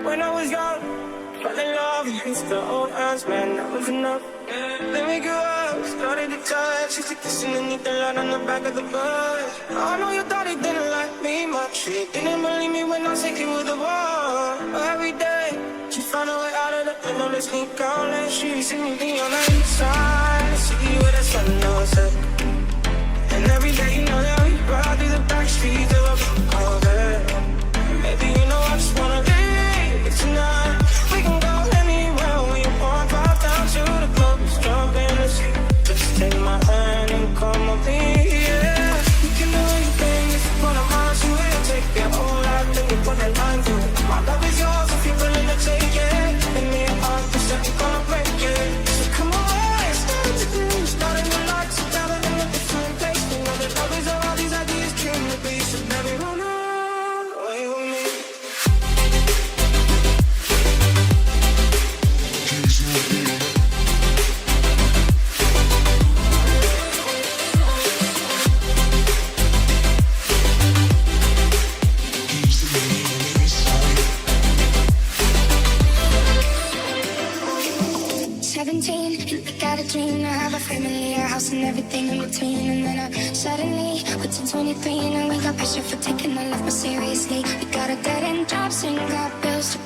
when I was young. Fell in love against the old hands, man, that was enough. Then we grew up, started to touch. Used to kiss underneath the light on the back of the bus. I know you thought he didn't like me much. He didn't believe me when I said he was the one. Every day, she found a way out of the window to sneak out. And she see me on the inside, see where the sun knows it. And every day, you know that we ride through the back streets of a cold bed. Maybe you know I just wanna leave tonight. We can go anywhere when you want. Pop down to the club, jump in the sea. Just take my hand and come up here, yeah. You can do anything if you put a mind to it. Take your whole life, then you put that line through it. My love is yours if you're willing to take it. And me and I just said we're gonna break it. So come away, start to do. Starting the lights, together in a different place. We know that love is all these ideas dream to be. So never run away with me. 17, I got a dream to have a family, a house and everything in between. And then suddenly, we're 23 and we got pressure for taking our life more seriously. We got a dead end jobs and got bills to